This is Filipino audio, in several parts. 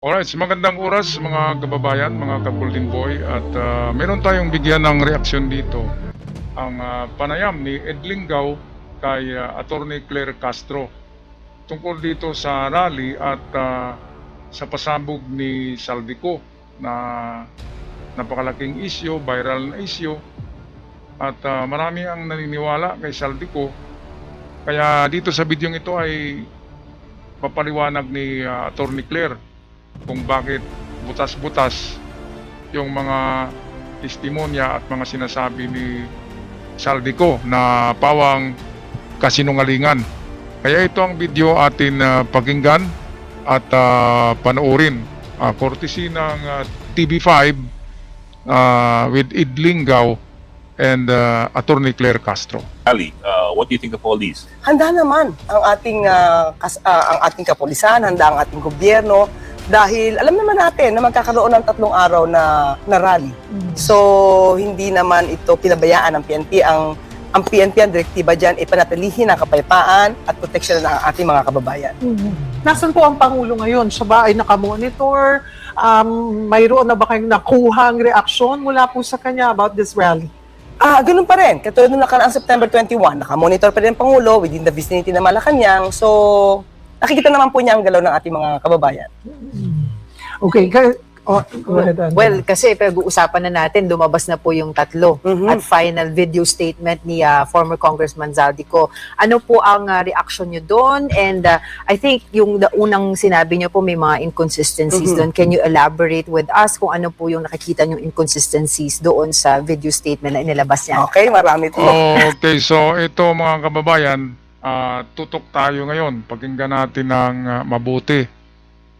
Alright, magandang oras mga kababayan, mga ka-Golden Boy at meron tayong bigyan ng reaksyon dito. Ang panayam ni Ed Lingaw kay Attorney Claire Castro tungkol dito sa rally at sa pasabog ni Saldico na napakalaking issue, viral na issue at marami ang naniniwala kay Saldico. Kaya dito sa bidyong ito ay papaliwanag ni Attorney Claire kung bakit butas-butas yung mga testimonya at mga sinasabi ni Saldico na pawang kasinungalingan. Kaya ito ang video atin pakinggan at panoorin. Courtesy ng TV5 with Ed Lingaw and Attorney Claire Castro. Ali, what do you think of all these? Handa naman ang ating kapulisan, handa ang ating gobyerno dahil alam naman natin na magkakaroon ng 3 araw na rally. So hindi naman ito pinabayaan ng PNP. Ang PNP, ang direktiba dyan, ipanatilihin ang kapayapaan at proteksyon ng ating mga kababayan. Nasaan po ang Pangulo ngayon? Siya ba ay nakamonitor? Mayroon na ba kayong nakuhang reaksyon mula po sa kanya about this rally? Ganun pa rin. Katulad nung nakaraang September 21, nakamonitor pa rin ang Pangulo within the vicinity ng Malacanang. So, nakikita naman po niya ang galaw ng ating mga kababayan. Okay, go ahead. Andrea. Well, kasi pag-uusapan na natin, lumabas na po yung 3 at final video statement ni former Congressman Zaldico. Ano po ang reaction nyo doon? And I think yung unang sinabi nyo po may mga inconsistencies doon. Can you elaborate with us kung ano po yung nakikita yung inconsistencies doon sa video statement na inilabas niya? Okay, marami po. Okay, so ito mga kababayan, tutok tayo ngayon. Pakinggan natin ng mabuti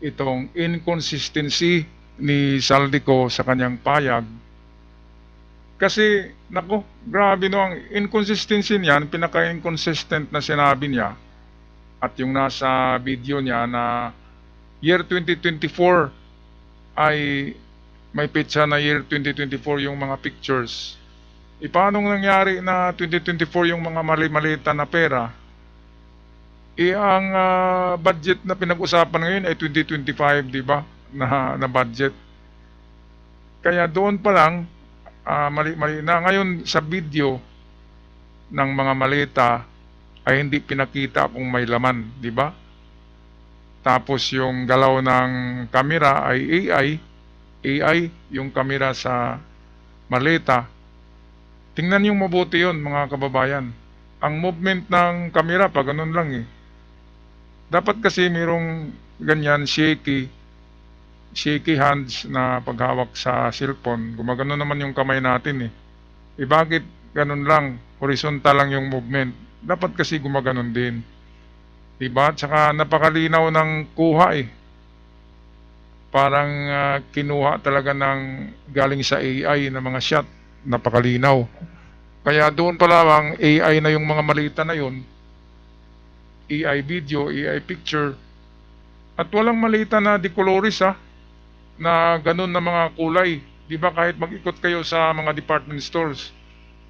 itong inconsistency ni Saldico sa kanyang payag. Kasi, nako, grabe no, ang inconsistency niyan, pinaka-inconsistent na sinabi niya at yung nasa video niya na year 2024 ay may petsa na year 2024 yung mga pictures. Paano nangyari na 2024 yung mga mali-malita na pera? Ang budget na pinag-usapan ngayon ay 2025, di ba? Na budget. Kaya doon pa lang mali-mali na. Ngayon sa video ng mga malita ay hindi pinakita kung may laman, di ba? Tapos yung galaw ng kamera ay AI yung kamera sa malita. Tingnan yung mabuti yun mga kababayan. Ang movement ng kamera pa ganun lang eh. Dapat kasi mayroong ganyan shaky hands na paghawak sa cellphone. Gumagano naman yung kamay natin eh. Bakit ganun lang? Horizontal lang yung movement. Dapat kasi gumaganon din. Diba? Tsaka napakalinaw ng kuha eh. Parang kinuha talaga ng galing sa AI na mga shot. Napakalinaw. Kaya doon pa lamang AI na yung mga malita na yun. AI video, AI picture. At walang malita na decoloris na ganun na mga kulay. Di ba kahit mag-ikot kayo sa mga department stores,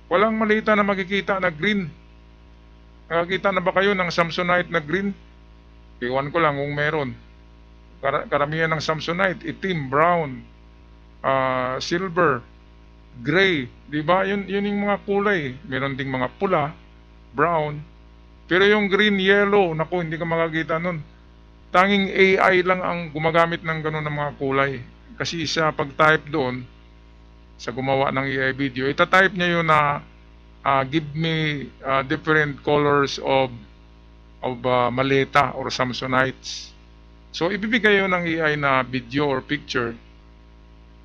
walang malita na makikita na green. Nakakita na ba kayo ng Samsonite na green? Iwan ko lang kung meron. Karamihan ng Samsonite, itim, brown, silver, gray. Di ba? Yun yung mga kulay. Meron ding mga pula, brown. Pero yung green, yellow, naku, hindi ka makakita nun. Tanging AI lang ang gumagamit ng gano'n ng mga kulay. Kasi sa pag-type doon, sa gumawa ng AI video, itatype niya yun na give me different colors of maleta or Samsonites. So, ibibigay yun ng AI na video or picture.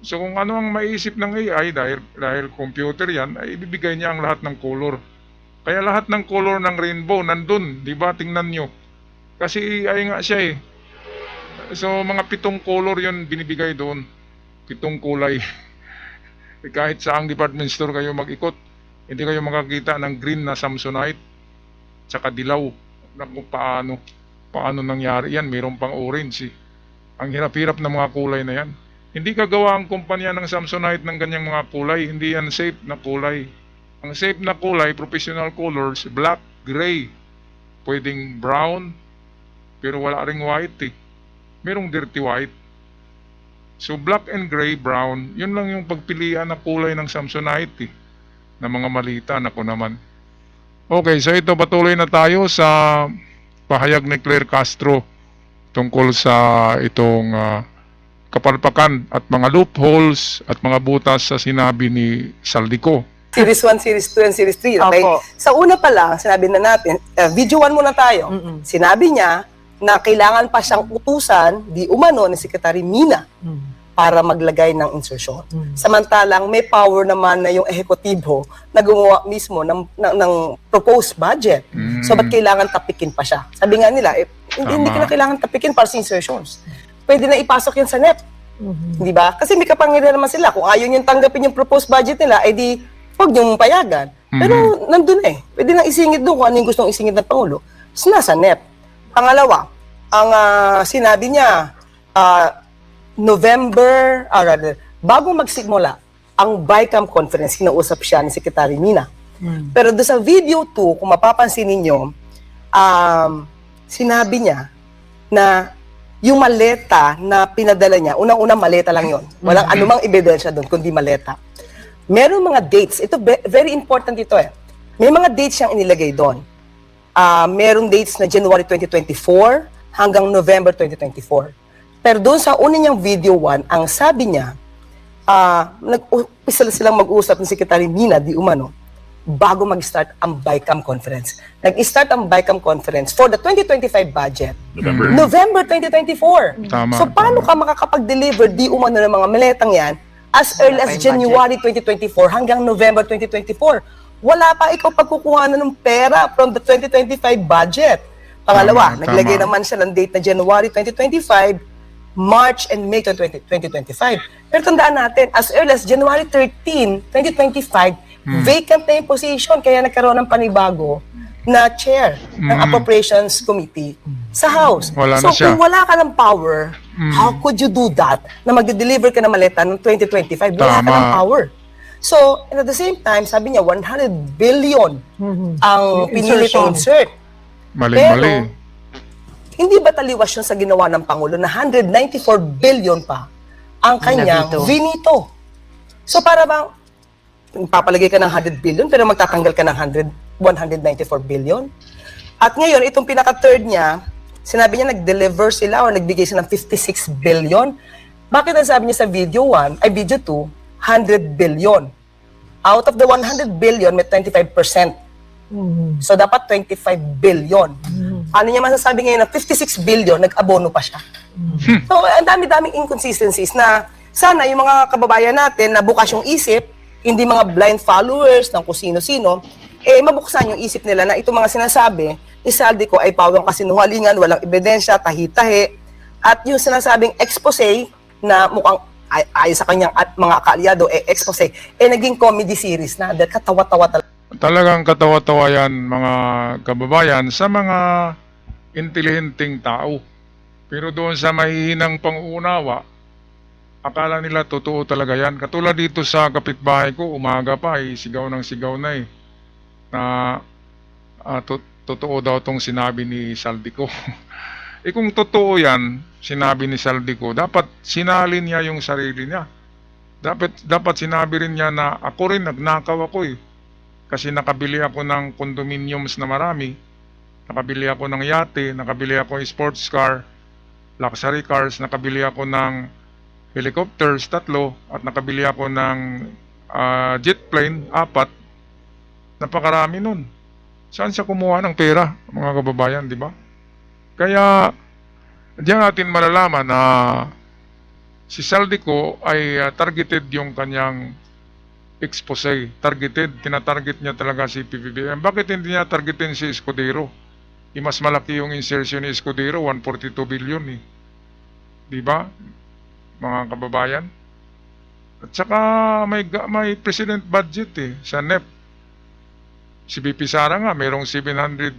So, kung ano ang maiisip ng AI, dahil computer yan, ay ibibigay niya ang lahat ng color. Kaya lahat ng color ng rainbow nandun, di ba? Tingnan nyo. Kasi AI nga siya eh. So mga 7 color yun binibigay doon. 7 kulay. Kahit saang department store kayo mag-ikot, hindi kayo makakita ng green na Samsonite tsaka dilaw. Naku, paano nangyari yan? Mayroon pang orange eh. Ang hirap-hirap ng mga kulay na yan. Hindi kagawa ang kumpanya ng Samsonite ng ganyang mga kulay. Hindi yan safe na kulay. Ang safe na kulay, professional colors, black, gray, pwedeng brown, pero wala ring white eh. Merong dirty white. So black and gray, brown, yun lang yung pagpilian ng kulay ng Samsonite na mga malita. Naku naman. Okay, so ito patuloy na tayo sa pahayag ni Claire Castro tungkol sa itong kapalpakan at mga loopholes at mga butas sa sinabi ni Saldico. Series 1, Series 2, and Series 3. Okay? Opo. Sa una pa lang, sinabi na natin, video 1 muna tayo. Sinabi niya na kailangan pa siyang utusan, di umano, ni Secretary Mina para maglagay ng insertion. Samantalang may power naman na yung ehekutibo na gumawa mismo ng proposed budget. So, ba't kailangan tapikin pa siya? Sabi nga nila, hindi ka na kailangan tapikin para sa insertions. Pwede na ipasok yan sa NEP. Di ba? Kasi may kapangyarihan naman sila. Kung ayaw yung tanggapin yung proposed budget nila, di huwag niyong payagan. Pero nandun pwede nang isingit doon kung ano yung gustong isingit ng Pangulo. So, nasa NEP. Pangalawa, ang sinabi niya, bago magsimula ang BICAM conference, kinausap siya ni Secretary Mina. Pero doon sa video 2, kung mapapansin ninyo, sinabi niya na yung maleta na pinadala niya, unang-unang maleta lang yon. Walang anumang ebidensya doon, kundi maleta. Meron mga dates. Ito, very important ito May mga dates siyang inilagay doon. Merong dates na January 2024 hanggang November 2024. Pero doon sa una niyang video 1, ang sabi niya, nag-umpisa silang mag-usap ni Secretary Mina, di umano, bago mag-start ang BICAM conference. Nag-start ang BICAM conference for the 2025 budget. November 2024. Tama, So, paano ka makakapag-deliver di umano ng mga maletang yan as early as January 2024 hanggang November 2024? Wala pa ikaw pagkukuha na ng pera from the 2025 budget. Pangalawa, Tama. naglagay naman siya ng date na January 2025, March and May 2025. Pero tandaan natin, as early as January 13, 2025, vacant na yung position, kaya nagkaroon ng panibago na chair ng Appropriations Committee sa House. Wala So na siya. kung wala ka ng power, how could you do that na mag-deliver ka ng maleta ng 2025? Wala ka Tama. ng power. So, and at the same time, sabi niya, 100 billion ang pinili to insert. Mali-mali. Hindi ba taliwas yun sa ginawa ng Pangulo na 194 billion pa ang kanyang nabito. vinito? So para bang papalagay ka ng 100 billion pero magtatanggal ka ng 194 billion? At ngayon, itong pinaka-third niya, sinabi niya nag-deliver sila o nagbigay sila ng 56 billion. Bakit ang sabi niya sa video 1, ay video 2, 100 billion? Out of the 100 billion, may 25%. So dapat 25 billion. Ano niya masasabi ngayon na 56 billion, nag-abono pa siya. So ang dami-daming inconsistencies na sana yung mga kababayan natin na bukas yung isip, hindi mga blind followers ng kung sino-sino, mabuksan yung isip nila na itong mga sinasabi ni Saldico ay pawang kasinungalingan, walang ebidensya, tahi-tahi, at yung sinasabing expose na mukhang ayon sa kanyang at mga kaalyado, expose, naging comedy series na, dahil katawa-tawa talaga. Talagang katawa-tawa yan, mga kababayan, sa mga intelihenteng tao. Pero doon sa mahihinang pangunawa, akala nila totoo talaga yan. Katulad dito sa kapitbahay ko, umaga pa, sigaw ng sigaw na na totoo daw tong sinabi ni Saldico. Kung totoo yan, sinabi ni Saldico, dapat sinalin niya yung sarili niya. Dapat sinabi rin niya na ako rin, nagnakaw ako Kasi nakabili ako ng condominiums na marami, nakabili ako ng yate, nakabili ako ng sports car, luxury cars, nakabili ako ng helicopters, 3, at nakabili ako ng jet plane, 4. Napakarami nun. Saan siya kumuha ng pera, mga kababayan, di ba? Kaya, diyan natin malalaman na si Saldico ay targeted yung kanyang expose. Targeted, tinatarget niya talaga si PBBM. Bakit hindi niya targetin si Escudero? Mas malaki yung insertion ni Escudero, 142 billion Di ba? Mga kababayan. At saka may president budget sa NEP. Si BP Sara nga, mayroong 700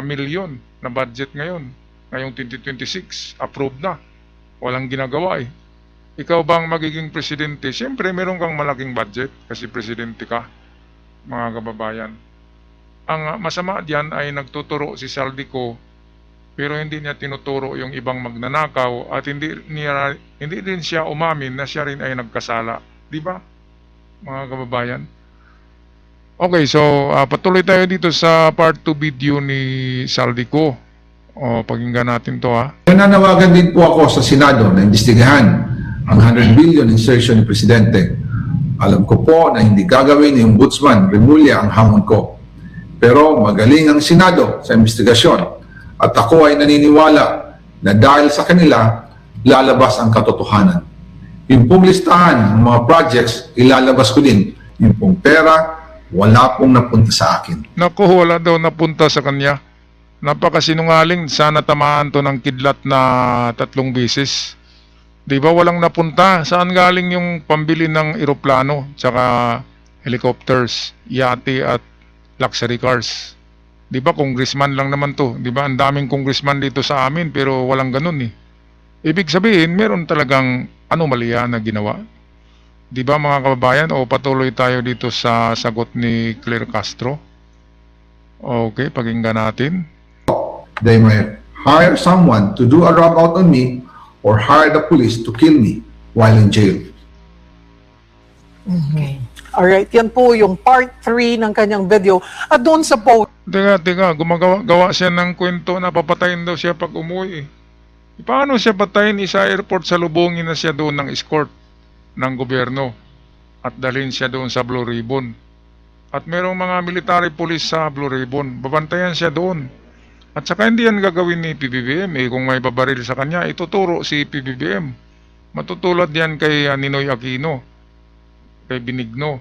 million na budget ngayon. Ngayong 2026, approved na. Walang ginagawa Ikaw bang magiging presidente? Siyempre, meron kang malaking budget kasi presidente ka, mga kababayan. Ang masama diyan ay nagtuturo si Saldico pero hindi niya tinuturo yung ibang magnanakaw at hindi din siya umamin na siya rin ay nagkasala. Di ba, mga kababayan? Okay, so patuloy tayo dito sa part 2 video ni Saldico. O, pakinggan natin to ha. Nananawagan din po ako sa Senado na imbestigahan ang 100 billion insertion ni Presidente. Alam ko po na hindi gagawin ni Ombudsman Remulla ang hamon ko. Pero magaling ang Senado sa investigasyon at ako ay naniniwala na dahil sa kanila, lalabas ang katotohanan. Yung pong listahan ng mga projects, ilalabas ko din. Yung pong pera, wala pong napunta sa akin. Naku, wala daw napunta sa kanya. Napakasinungaling, sana tamaan to ng kidlat na 3 beses. Di ba walang napunta? Saan galing yung pambili ng eroplano, tsaka helicopters, yate at luxury cars? Di ba congressman lang naman to? Di ba ang daming congressman dito sa amin pero walang ganun eh. Ibig sabihin, meron talagang anomalya na ginawa. Di ba mga kababayan? O patuloy tayo dito sa sagot ni Claire Castro. Okay, pakinggan natin. They may hire someone to do a rub out on me or hire the police to kill me while in jail. Alright, yan po yung part 3 ng kanyang video. At doon sa post, Teka, gumagawa siya ng kwento na papatayin daw siya pag umuwi. Paano siya patayin? Sa airport, salubungin na siya doon ng escort ng gobyerno at dalhin siya doon sa Blue Ribbon. At merong mga military police sa Blue Ribbon. Babantayan siya doon. At saka hindi yan gagawin ni PBBM. Kung may babaril sa kanya, ituturo si PBBM. Matutulad yan kay Ninoy Aquino, kay Benigno,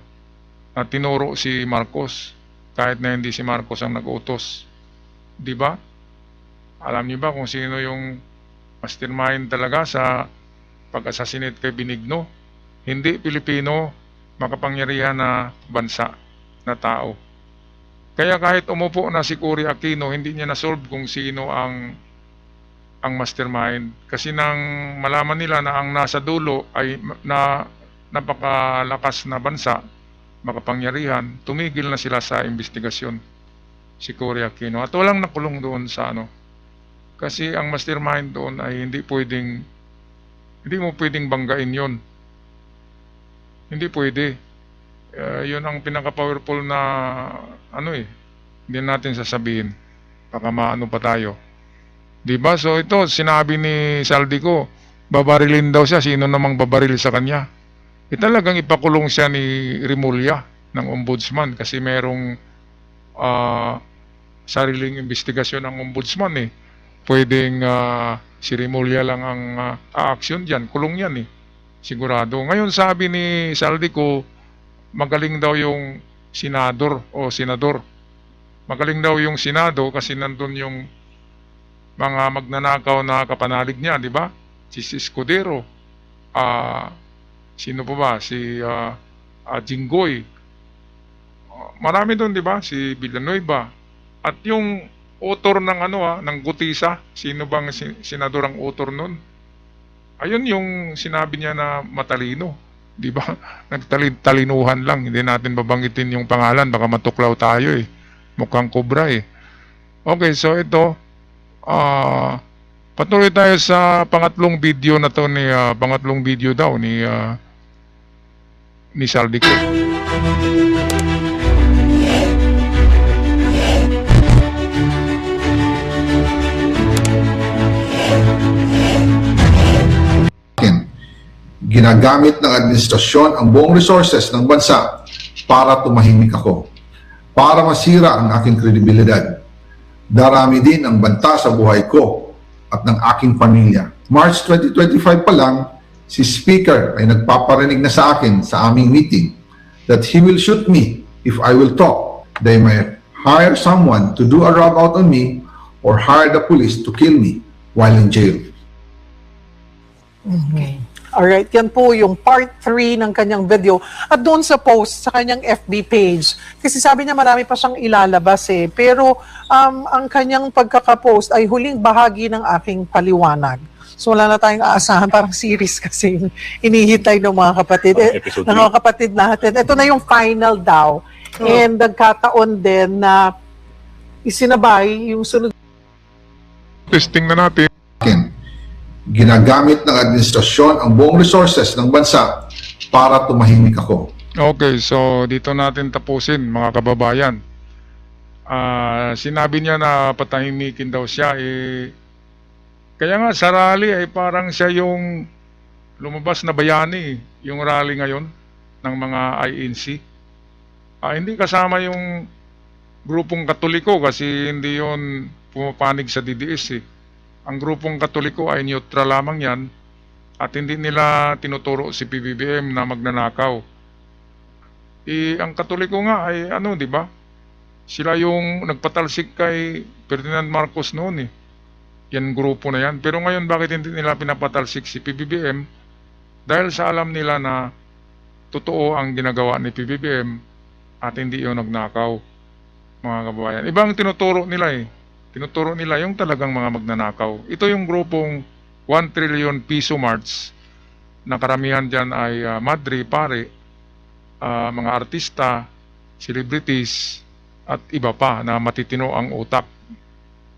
at tinuro si Marcos, kahit na hindi si Marcos ang nag-utos. Di ba? Alam niyo ba kung sino yung mastermind talaga sa pag-assassinate kay Benigno? Hindi Pilipino, makapangyarihan na bansa, na tao. Kaya kahit umupo na si Cory Aquino, hindi niya na-solve kung sino ang mastermind. Kasi nang malaman nila na ang nasa dulo ay napakalakas na bansa, makapangyarihan, tumigil na sila sa investigasyon, si Cory Aquino. At walang nakulong doon sa ano. Kasi ang mastermind doon ay hindi mo pwedeng banggain yon. Hindi pwede. Yun ang pinaka-powerful na hindi natin sasabihin. Baka maano pa tayo. Diba? So ito, sinabi ni Saldico, babarilin daw siya. Sino namang babaril sa kanya? Talagang ipakulong siya ni Remulla ng ombudsman kasi merong sariling investigasyon ng ombudsman eh. Pwedeng si Remulla lang ang aaksyon dyan. Kulong yan eh. Sigurado. Ngayon sabi ni Saldico, magaling daw yung senador o senador. Magaling daw yung senado kasi nandun yung mga magnanakaw na kapanalig niya, di ba? Si Escudero, sino pa ba? Si Jinggoy. Marami doon, di ba? Si Villanueva. At yung author ng ng Gutisa, sino bang senador ang author nun? Ayun yung sinabi niya na matalino. Di ba? Nagtalinuhan lang. Hindi natin babanggitin yung pangalan. Baka matuklaw tayo eh. Mukhang kobra eh. Okay, so ito. Patuloy tayo sa pangatlong video na to ni pangatlong video daw ni Saldico. Ginagamit ng administrasyon ang buong resources ng bansa para tumahimik ako, para masira ang aking kredibilidad. Darami din ang banta sa buhay ko at ng aking pamilya. March 2025 pa lang, si Speaker ay nagpaparinig na sa akin sa aming meeting that he will shoot me if I will talk. They may hire someone to do a rub out on me or hire the police to kill me while in jail. alright, yan po yung part 3 ng kanyang video. At doon sa post sa kanyang FB page, kasi sabi niya marami pa siyang ilalabas eh. Pero ang kanyang pagkakapost ay huling bahagi ng aking paliwanag. So wala na tayong aasahan, parang series kasi inihintay ng mga kapatid. Episode Ng mga kapatid natin. Ito na yung final daw. And nagkataon din na isinabay yung sunod testing na natin. akin. Ginagamit ng administrasyon ang buong resources ng bansa para tumahimik ako. Okay, so dito natin tapusin mga kababayan. Sinabi niya na patahimikin daw siya, kaya nga sa rally ay parang siya yung lumabas na bayani, yung rally ngayon ng mga INC. Hindi kasama yung grupong Katoliko kasi hindi yon pumapanig sa DDS eh. Ang grupong Katoliko ay neutral lamang yan at hindi nila tinuturo si PBBM na magnanakaw. Ang Katoliko nga ay di ba? Sila yung nagpatalsik kay Ferdinand Marcos noon eh. Yan grupo na yan. Pero ngayon bakit hindi nila pinapatalsik si PBBM? Dahil sa alam nila na totoo ang ginagawa ni PBBM at hindi yung nagnakaw, mga kababayan. Ibang tinuturo nila eh. Tinuturo nila yung talagang mga magnanakaw. Ito yung grupong 1 trillion piso march na karamihan dyan ay madre, pare, mga artista, celebrities, at iba pa na matitino ang utak.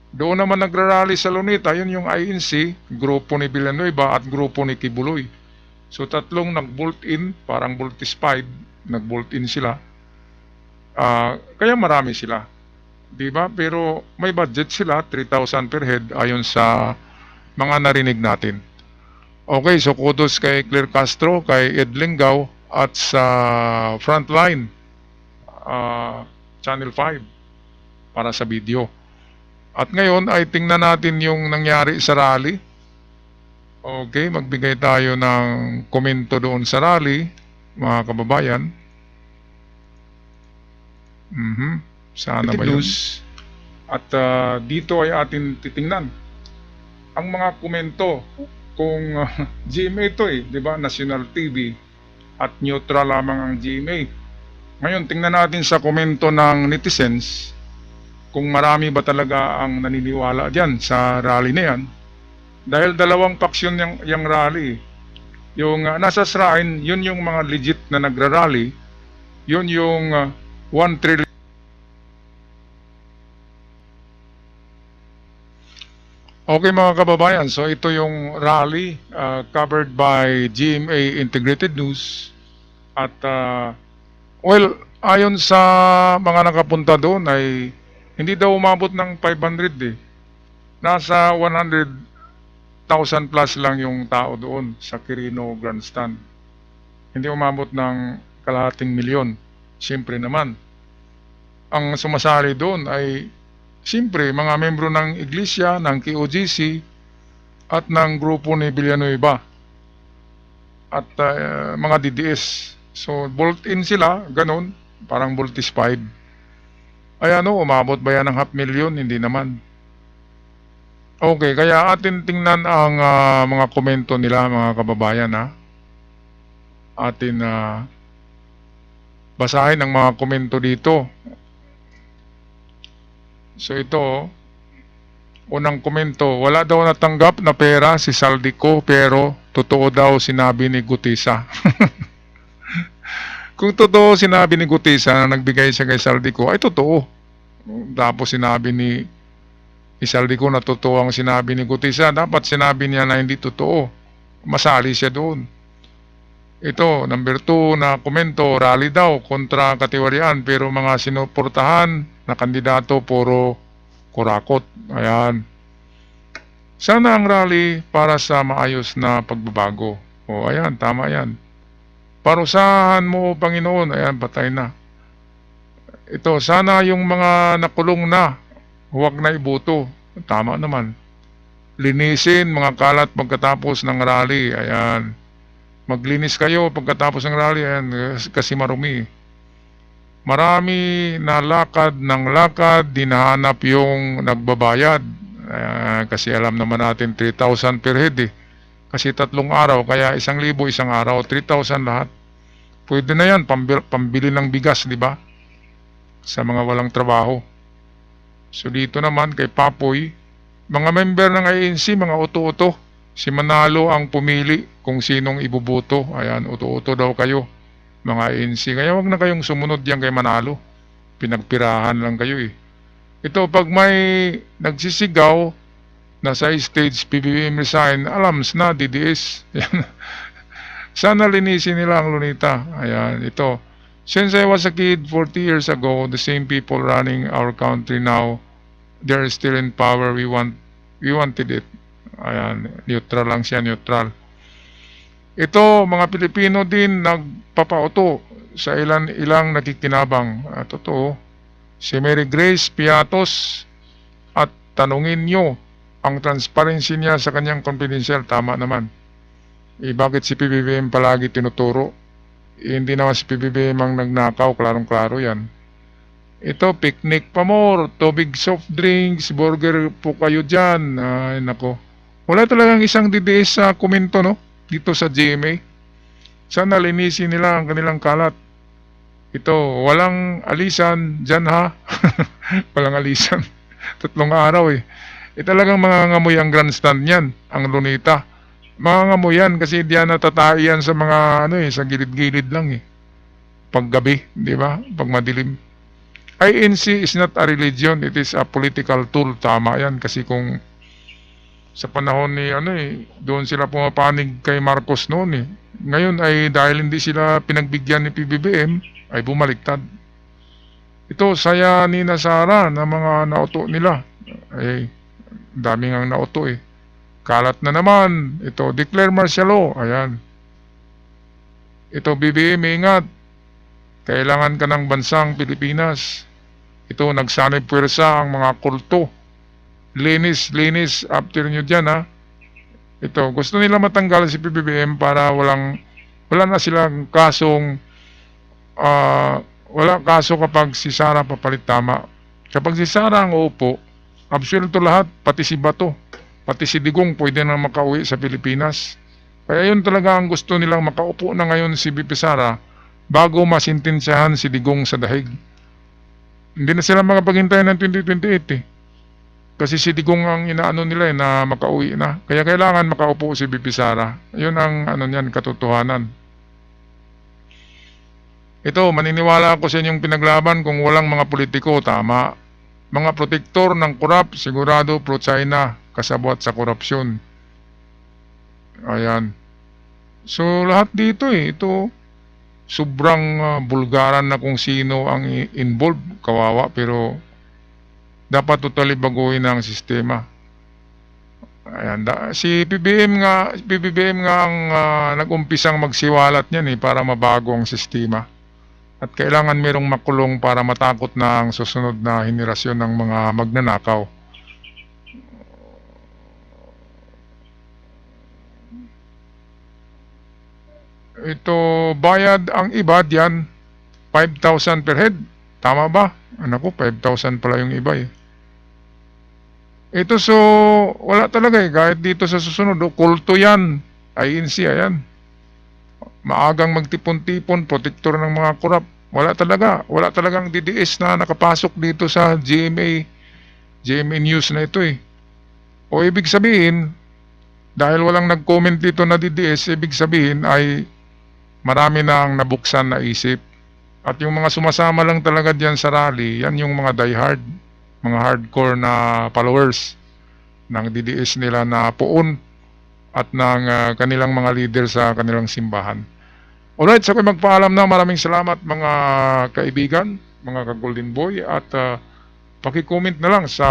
Doon naman nagrarally sa Luneta, yun yung INC, grupo ni Villanueva at grupo ni Kibuloy. So tatlong nag-bolt in, parang voltispied, nag-bolt in sila. Kaya marami sila. Diba? Pero may budget sila, 3,000 per head ayon sa mga narinig natin. Okay, so kudos kay Claire Castro, kay Ed Lingaw, at sa Frontline, Channel 5, para sa video. At ngayon ay tingnan natin yung nangyari sa rally. Okay, magbigay tayo ng komento doon sa rally, mga kababayan. Sana ba yun? At dito ay atin titingnan ang mga komento kung GMA ito di ba? National TV at neutral lamang ang GMA. Ngayon, tingnan natin sa komento ng netizens kung marami ba talaga ang naniniwala dyan sa rally na yan. Dahil dalawang faksyon yung rally. Yung nasa shrine, yun yung mga legit na nagra-rally. Yun yung 1 trillion. Okay mga kababayan, so ito yung rally covered by GMA Integrated News. At well, ayon sa mga nakapunta doon ay hindi daw umabot ng 500 eh. Nasa 100,000 plus lang yung tao doon sa Quirino Grandstand. Hindi umabot ng kalahating milyon. Siyempre naman, ang sumasali doon ay siyempre mga membro ng iglesia, ng KOGC at ng grupo ni Villanueva at mga DDS. So bolt in sila, ganun, parang voltispied. Ay umabot ba yan ng 500,000? Hindi naman. Okay, kaya atin tingnan ang mga komento nila mga kababayan Atin basahin ang mga komento dito. So ito, unang komento, wala daw natanggap na pera si Saldico pero totoo daw sinabi ni Gutisa. Kung totoo sinabi ni Gutisa na nagbigay siya kay Saldico, ay totoo. Tapos sinabi ni Saldico na totoo ang sinabi ni Gutisa, dapat sinabi niya na hindi totoo. Masali siya doon. Ito, number 2 na komento, rally daw kontra katiwalian pero mga sinuportahan na kandidato puro kurakot. Ayan. Sana ang rally para sa maayos na pagbabago. Ayan, tama yan. Parusahan mo, Panginoon. Ayan, patay na. Ito, sana yung mga nakulong na, huwag na ibuto. Tama naman. Linisin mga kalat pagkatapos ng rally. Ayan. Maglinis kayo pagkatapos ng rally. Ayan, kasi marumi. Marami na lakad ng lakad, dinahanap yung nagbabayad. Kasi alam naman natin 3,000 per head Kasi 3 araw, kaya 1,000 isang araw, 3,000 lahat. Pwede na yan, pambili ng bigas, di ba? Sa mga walang trabaho. So dito naman kay Papoy, mga member ng ANC, mga uto-uto, si Manalo ang pumili kung sinong ibubuto. Ayan, uto-uto daw kayo, mga ANC. Kaya wag na kayong sumunod yan kay Manalo. Pinagpirahan lang kayo Ito, pag may nagsisigaw nasa stage PBBM resign, alams na DDS. Yan. Sana linisin nila ang Lunita. Ayan, ito. Since I was a kid 40 years ago, the same people running our country now, they're still in power. We wanted it. Ayan, neutral lang siya, neutral. Ito, mga Pilipino din nagpapauto sa ilang nakikinabang. Totoo. Si Mary Grace Piatos, at tanungin nyo ang transparency niya sa kanyang confidential. Tama naman. Bakit si PBBM palagi tinuturo? Hindi naman si PBBM ang nagnakaw, klarong-klaro yan. Ito, picnic pa more, tubig soft drinks, burger po kayo dyan. Ay, nako. Wala talagang isang DDS sa komento, no? Dito sa GMA. Sana linisin nila ang kanilang kalat. Ito, walang alisan dyan, ha? Walang alisan. 3 araw, eh. Talagang mga ngamoy ang grandstand yan, ang Lunita. Mga ngamoy yan kasi diyan natataiyan sa mga sa gilid-gilid lang, eh. Paggabi, di ba? Pag madilim. INC is not a religion, it is a political tool. Tama yan kasi kung sa panahon ni doon sila pumapanig kay Marcos noon, eh. Ngayon ay dahil hindi sila pinagbigyan ni PBBM ay bumaliktad. Ito, saya ni Sara na mga nauto nila. Ay, daming ang nauto, eh. Kalat na naman. Ito, declare martial law. Ayan. Ito, BBM, ingat. Kailangan ka ng bansang Pilipinas. Ito, nagsanib puwersa ang mga kulto. Linis after nyo dyan, ha. Ito, gusto nila matanggal si PBBM para wala na silang kasong wala kaso kapag si Sara papalit. Tama. Kapag si Sara ang uupo, absuelto lahat, pati si Bato, pati si Digong pwede na makauwi sa Pilipinas. Kaya yun talaga ang gusto nilang makaupo na ngayon si BP Sara bago masintensyahan si Digong sa dahig. Hindi na sila makapaghintay ng 2028, eh. Kasi si Digong ang inaano nila, na makauwi na. Kaya kailangan makaupo si BP Sara. Yun ang niyan, katotohanan. Ito, maniniwala ako sa inyong pinaglaban kung walang mga politiko. Tama. Mga protektor ng korap, sigurado pro-China, kasabwat sa korupsyon. Ayan. So, lahat dito, ito, sobrang bulgaran na kung sino ang involved. Kawawa, pero dapat totally baguhin ang sistema. Ayan. Si PBBM nga ang nag-umpisang magsiwalat niyan, para mabago ang sistema. At kailangan merong makulong para matakot na ang susunod na henerasyon ng mga magnanakaw. Ito, bayad ang iba diyan, 5,000 per head. Tama ba? Anak ko, 5,000 pala yung iba, eh. Ito, so, wala talaga, eh. Kahit dito sa susunod, kulto yan. INC, ayan. Maagang magtipon-tipon, protektor ng mga korap. Wala talagang DDS na nakapasok dito sa GMA News na ito, eh. O ibig sabihin, dahil walang nag-comment dito na DDS, ibig sabihin ay marami na ang nabuksan na isip. At yung mga sumasama lang talaga diyan sa rally, yan yung mga diehard, mga hardcore na followers ng DDS nila na puon at ng kanilang mga leader sa kanilang simbahan. Alright, so ako'y magpaalam na. Maraming salamat mga kaibigan, mga ka-Golden Boy, at paki-comment na lang sa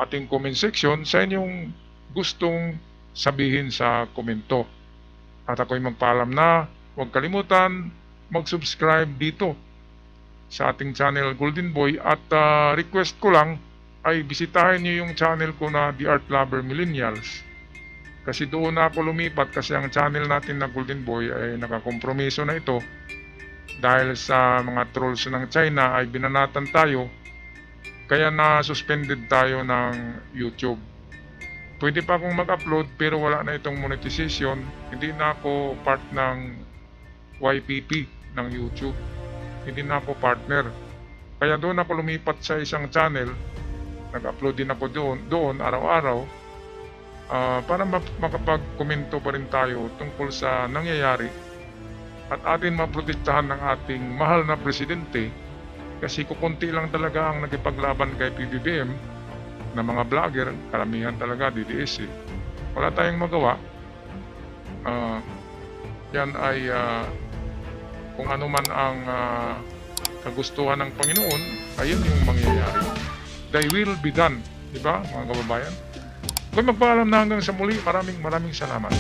ating comment section sa inyong gustong sabihin sa komento. At ako'y magpaalam na. Huwag kalimutan mag-subscribe dito sa ating channel Golden Boy, at request ko lang ay bisitahin niyo yung channel ko na The Art Lover Millennials. Kasi doon na ako lumipat kasi ang channel natin na Golden Boy ay nakakompromiso na ito dahil sa mga trolls ng China ay binanatan tayo, kaya na-suspended tayo ng YouTube. Pwede pa akong mag-upload pero wala na itong monetization. Hindi na ako part ng YPP ng YouTube. Hindi na ako partner. Kaya doon ako lumipat sa isang channel. Nag-upload din ako doon araw-araw. Para makapag-komento pa rin tayo tungkol sa nangyayari at atin maprotektahan ng ating mahal na presidente, kasi kukunti lang talaga ang nagipaglaban kay PBBM na mga vlogger, karamihan talaga DDS eh. Wala tayong magawa. Yan ay kung ano man ang kagustuhan ng Panginoon, ayun yung mangyayari. Thy will be done. Diba, mga kababayan? Kung magpaalam na hanggang sa muli, maraming salamat.